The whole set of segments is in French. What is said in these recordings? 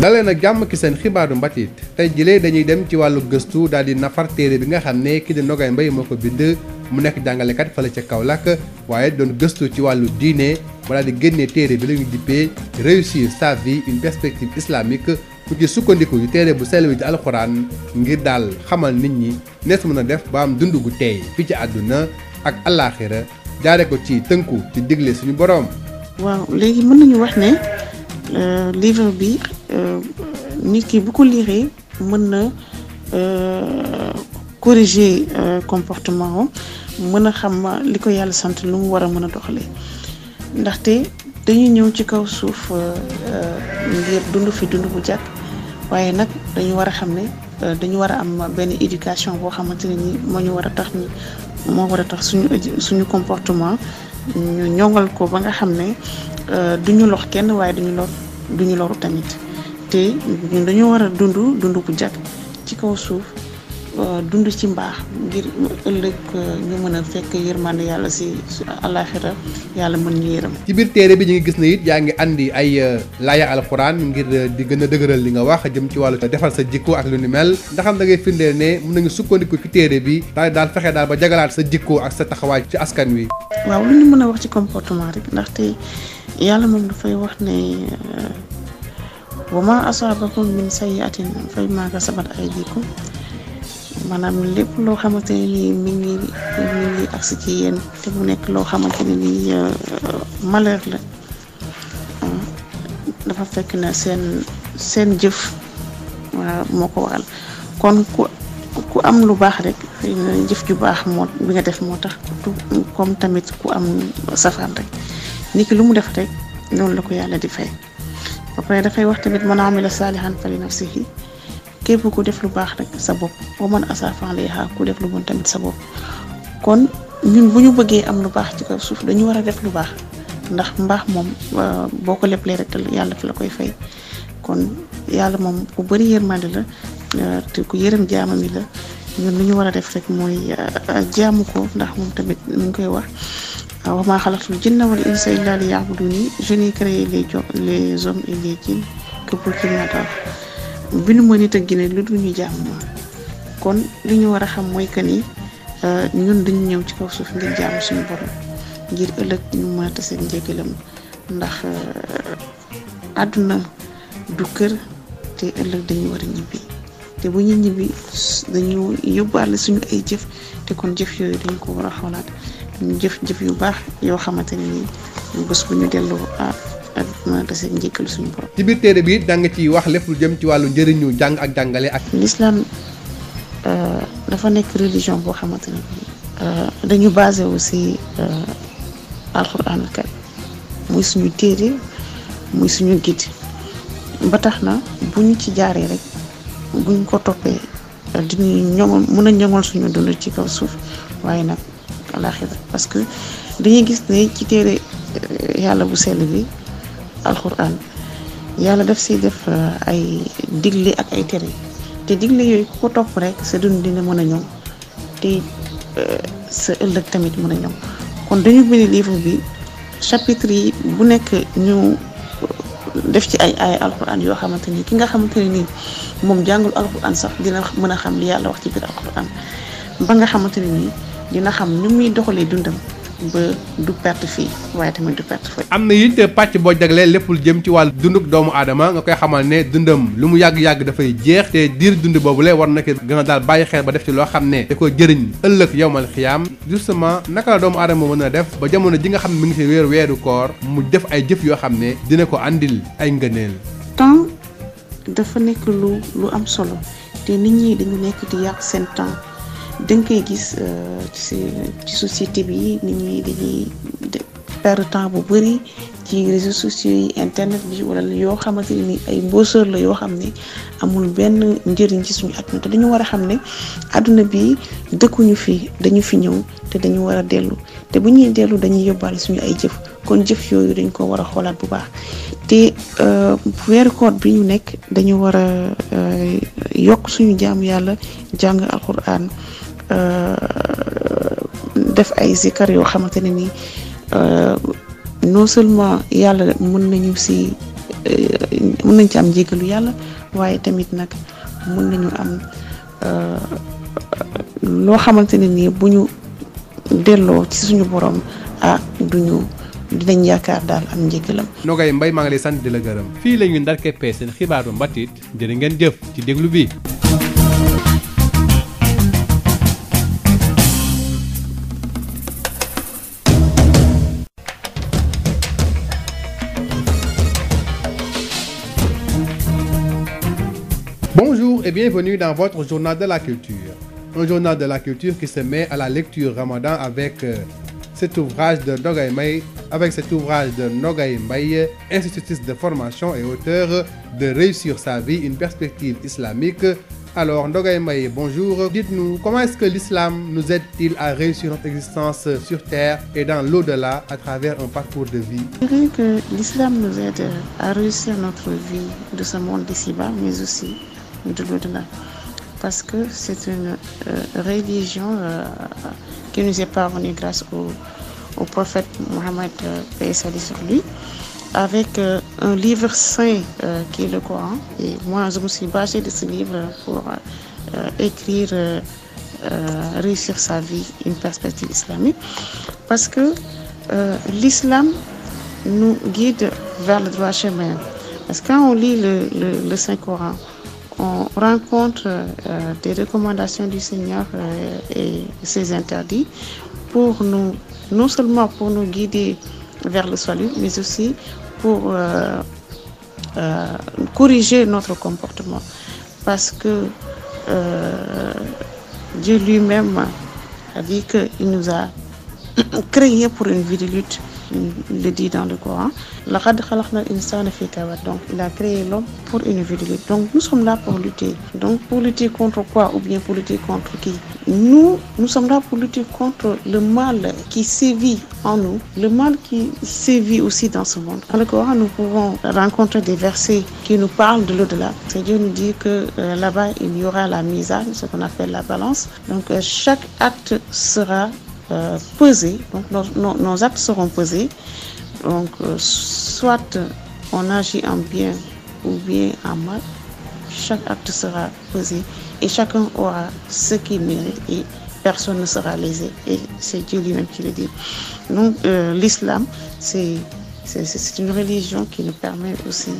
dalee nag jàmm ki seen xibaaru mbatit tey jilee dañuy dem ci wàllu gëstu daal di nafar téere bi nga xam ne kii di Nogay Mbaye moo ko bind mu nekk jàngalekat fële ca Kaolack waaye doon gëstu ci wàllu diine ba daal di génnee téere bi la ñu dippee réussir sa vie une perspective islamique ku ci sukkandiku yu téere bu sell bi di alxuraan ngir daal xamal nit ñi nees mën a def ba am dund gu teey fii ci àdduna ak àllaaxira jaare ko ci tënku ci digle suñu boroom. waaw léegi mën nañu wax ne livre bi nit ki bu ko liiree mën na corriger comportement mën a xam li ko yàlla sant lu mu war a mën a doxalee ndaxte dañuy ñëw ci kaw suuf ngir dund fi dund bu jàkk waaye nag dañu war a xam ne dañu war a am benn éducation boo xamante ne ni moo war a tax suñu comportement ñu ñongal ko ba nga xam ne duñu lox kenn waaye duñu loru tamit te ñun dañu war a dund bu jàkk ci kaw suuf dund ci mbaax ngir ëllëg ñu mën a fekk yërmande yàlla si àllaaxira yàlla mën ñu yërëm. ci biir téere bi ñu ngi gis ne it yaa ngi andi ay laaya alxuraan ngir di gën a dëgëral li nga wax jëm ci wàllu defal sa jikko ak lu ni mel ndaxam da ngay firndeel ne mën nañu sukkandiku ci téere bi daal fexe daal ba jagalaat sa jikko ak sa taxawaay ci askan wi. waaw lu ñu mën a wax ci comportement rek ndaxte yàlla moom dafay wax ne wa maa asaabakum min sayyi'atin fa bimaa kasabat aydiikum maanaam lépp loo xamante ne nii mi ngi agsi ci yéen te mu nekk loo xamante ne nii malheur la dafa fekk na seen jëf moo ko waral kon ku am lu baax rek jëf ju baax moo bi nga def moo tax comme tamit ku am safaan rek nit ki lu mu def rek loolu la ko yàlla di fay ba pare dafay wax tamit man amila saalihan fali nafsihi képp ku def lu baax rek sa bopp wa man asaa fa alayha ku def lu bon tamit sa bopp kon ñun bu ñu bëggee am lu baax ci kaw suuf dañu war a def lu baax ndax mbaax moom boo ko leblee rek yàlla fi la koy fay kon yàlla moom ku bëri yërmande la te ku yërëm jaamam yi la ñun lu ñu war a def rek mooy jaamu ko ndax moom tamit ñu ngi koy wax wa maa xalaqtul jinna wal insa illa liya'buduni je n'ai créé les hommes et les djinns que pour qu'ils m'adorent bindu ma nit ak Guinée lu dul ñu jàmm ma kon li ñu war a xam mooy que ni ñun dañu ñëw ci kaw suuf ngir jàmm suñu borom ngir ëllëg ñu mën a tase njëgalam ndax àdduna du kër te ëllëg dañu war a ñibbi te bu ñu ñibbi dañu yóbbaale suñu ay jëf te kon jëf yooyu dañu ko war a xoolaat ñu jëf yu baax yoo xamante ne nii bés bu ñu delloo ak mën a tase njëkkal suñu borom. ci biir téere bi da nga ciy wax lépp lu jëm ci wàllu njëriñu jàng ak jàngale ak. l'islam dafa nekk religion boo xamante ne dañu basé aussi alxuraan karim muy suñu téere muy suñu guide ba tax na bu ñu ci jaaree rek bu ñu ko toppee dinañu mën a ñoŋal suñu dund ci kaw suuf waaye nag alaaxira parce que dañuy gis ne ci téere yàlla bu sell bi. alxuraan yàlla daf si def ay digle ak ay tere te digle yooyu ku ko topp rek sa dund dina mën a ñoŋ te sa ëllëg tamit mën a ñoŋ kon dañu bind livre bi chapitre yi bu nekk ñu def ci ay alxuraan yoo xamante ni ki nga xamante ne nii moom jàngul alxuraan sax dina mën a xam li yàlla wax ci biir alxuraan ba nga xamante ne nii dina xam ni muy doxalee dundam ba du perte fii waaye tamit du perte fii. am na it pàcc boo jagleel lépp lu jëm ci wàllu dunduk doomu aadama nga koy xamal ne dundam lu mu yàgg-yàgg dafay jeex te diir dund boobule war na ko gën a daal bàyyi xel ba def ci loo xam ne da koy jëriñ ëllëg yowmal xiyaam justement naka la doomu aadama mën a def ba jamono ji nga xam ne mi ngi fi weeru koor mu def ay jëf yoo xam ne dina ko andil ay ngëneel. temps dafa nekk lu am solo te nit ñi dañu nekk di yàq seen temps. danga koy gis ci société bi nit ñi dañuy perdre temps bu bëri ci réseaux sociaux yi internet bi wala yoo xamante ne ni ay mbooseur la yoo xam ne amul benn njëriñ ci suñu àdduna te dañu war a xam ne àdduna bi dëkkuñu fi dañu fi ñëw te dañu war a dellu te bu ñuy dellu dañuy yóbbaale suñu ay jëf kon jëf yooyu dañ ko war a xoolaat bu baax te weeru koor bi ñu nekk dañu war a yokk suñu jaamu yàlla jàng alxuraan def ay zikar yoo xamante ne ni non seulement yàlla mën nañu si mën nañ ci am njéggalu yàlla waaye tamit nag mën nañu am loo xamante ne nii bu ñu delloo ci suñu borom dinañ yaakaar daal am njéggalam. Nogay Mbaye maa ngi lay sant di la gërëm. fii la ñu ndar keppee seen xibaaru mbatit jërë ngeen jëf ci déglu bi. Bonjour et bienvenue dans votre journal de la culture. Un journal de la culture qui se met à la lecture Ramadan avec cet ouvrage de Nogay Mbaye, institutrice de formation et auteur de Réussir sa vie, une perspective islamique. Alors Nogay Mbaye, bonjour. Dites-nous, comment est-ce que l'islam nous aide-t-il à réussir notre existence sur terre et dans l'au-delà à travers un parcours de vie? Je dirais que l'islam nous aide à réussir notre vie de ce monde d'ici-bas, mais aussi de l'au-delà. Parce que c'est une religion qui nous est parvenue grâce au prophète Mohammed, paix et salut sur lui, avec un livre saint qui est le Coran. Et moi, je me suis basée de ce livre pour écrire Réussir sa vie, une perspective islamique. Parce que l'islam nous guide vers le droit chemin. Parce que quand on lit le Saint-Coran, on rencontre des recommandations du Seigneur et ses interdits pour nous, non seulement pour nous guider vers le salut, mais aussi pour corriger notre comportement. Parce que Dieu lui-même a dit qu'il nous a créés pour une vie de lutte. Il le dit dans le Coran. Donc il a créé l'homme pour une vie de lutte. Donc nous sommes là pour lutter. Donc pour lutter contre quoi ou bien pour lutter contre qui? Nous sommes là pour lutter contre le mal qui sévit en nous, le mal qui sévit aussi dans ce monde. Dans le Coran, nous pouvons rencontrer des versets qui nous parlent de l'au-delà. Dieu nous dit que là-bas, il y aura la misane, ce qu'on appelle la balance. Donc chaque acte sera pesé, donc nos actes seront pesés. Donc soit on agit en bien ou bien en mal, chaque acte sera pesé et chacun aura ce qu'il mérite et personne ne sera lésé. Et c'est Dieu lui-même qui le dit. Donc l'islam, c'est une religion qui nous permet aussi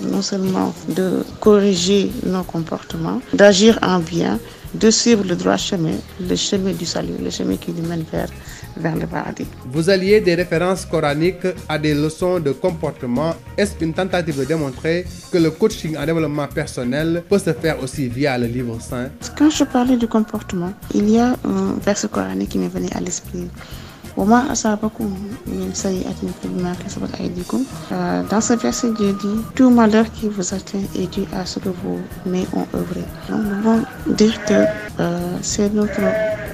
non seulement de corriger nos comportements, d'agir en bien, de suivre le droit chemin, le chemin du salut, le chemin qui nous mène vers le paradis. Vous alliez des références coraniques à des leçons de comportement. Est-ce une tentative de démontrer que le coaching en développement personnel peut se faire aussi via le livre saint? Quand je parlais du comportement, il y a un verset coranique qui m'est venu à l'esprit. Dans ce verset, Dieu dit « Tout malheur qui vous atteint est dû à ce que vos mains ont œuvré ». Donc, nous pouvons dire que c'est notre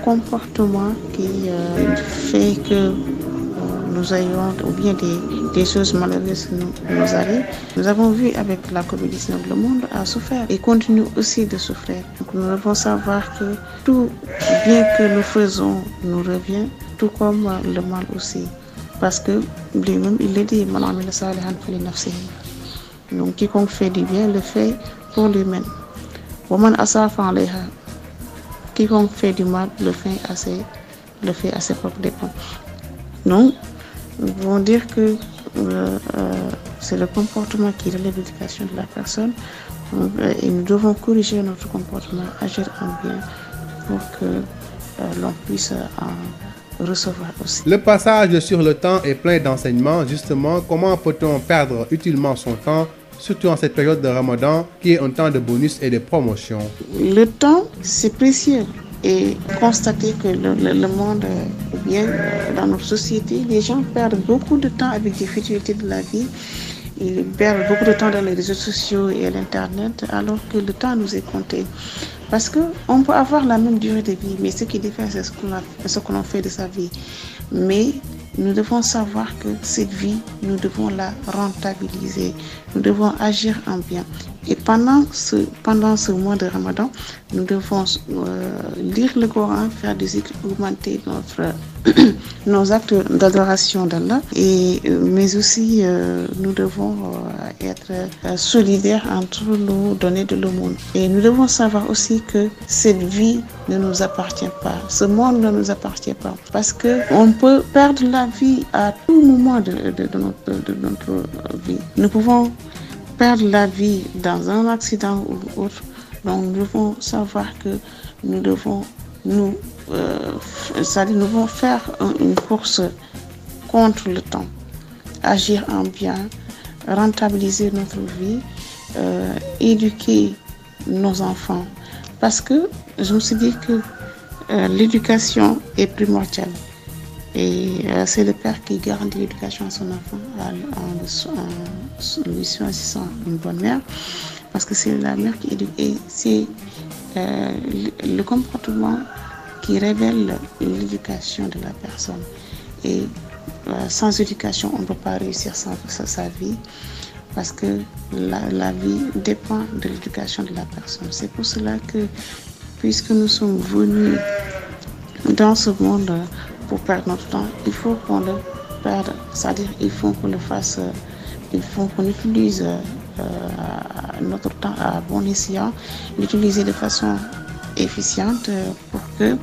comportement qui fait que nous ayons, ou bien des choses malheureuses nous arrivent. Nous avons vu avec la COVID-19, le monde a souffert et continue aussi de souffrir. Donc, nous devons savoir que tout bien que nous faisons nous revient, tout comme le mal aussi. Parce que lui-même, il le dit, donc quiconque fait du bien le fait pour lui-même. Quiconque fait du mal le fait à ses propres dépens. Donc, nous pouvons dire que c'est le comportement qui relève l'éducation de la personne. Et nous devons corriger notre comportement, agir en bien pour que l'on puisse en recevoir aussi. Le passage sur le temps est plein d'enseignements. Justement, comment peut-on perdre utilement son temps, surtout en cette période de Ramadan, qui est un temps de bonus et de promotion? Le temps, c'est précieux. Et constater que le monde, ou bien dans notre société, les gens perdent beaucoup de temps avec des futilités de la vie. Ils perdent beaucoup de temps dans les réseaux sociaux et à l'Internet, alors que le temps nous est compté. Parce qu'on peut avoir la même durée de vie, mais ce qui diffère, c'est ce que l'on fait de sa vie. Mais nous devons savoir que cette vie, nous devons la rentabiliser. Nous devons agir en bien. Et pendant ce mois de Ramadan, nous devons lire le Coran, faire du zikr, augmenter nos actes d'adoration d'Allah. Mais aussi, nous devons être solidaires entre nous, donner de l'aumône. Et nous devons savoir aussi que cette vie ne nous appartient pas. Ce monde ne nous appartient pas. Parce qu'on peut perdre la vie à tout moment de notre vie. Nous pouvons perdre la vie dans un accident ou autre. Donc nous devons savoir que nous devons faire une course contre le temps, agir en bien, rentabiliser notre vie, éduquer nos enfants. Parce que je me suis dit que l'éducation est primordiale. Et c'est le père qui garantit l'éducation à son enfant en lui choisissant une bonne mère, parce que c'est la mère qui éduque. Et c'est le comportement qui révèle l'éducation de la personne. Et sans éducation, on ne peut pas réussir sa vie, parce que la vie dépend de l'éducation de la personne. C'est pour cela que, puisque nous sommes venus dans ce monde pour perdre notre temps, il faut qu'on le perde, c'est-à-dire il faut qu'on le fasse, il faut qu'on utilise notre temps à bon escient, l'utiliser de façon efficiente pour que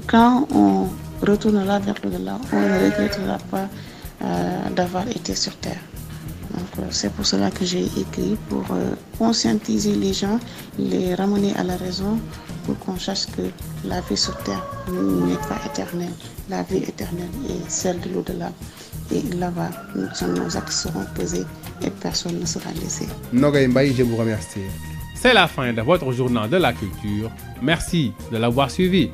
quand on retournera vers l'au-delà, on ne regrettera pas d'avoir été sur Terre. Donc c'est pour cela que j'ai écrit, pour conscientiser les gens, les ramener à la raison, pour qu'on sache que la vie sur Terre n'est pas éternelle. La vie éternelle est celle de l'au-delà. Et là-bas, nos actes seront pesés et personne ne sera laissé. Nogaye Mbaye, je vous remercie. C'est la fin de votre journal de la culture. Merci de l'avoir suivi.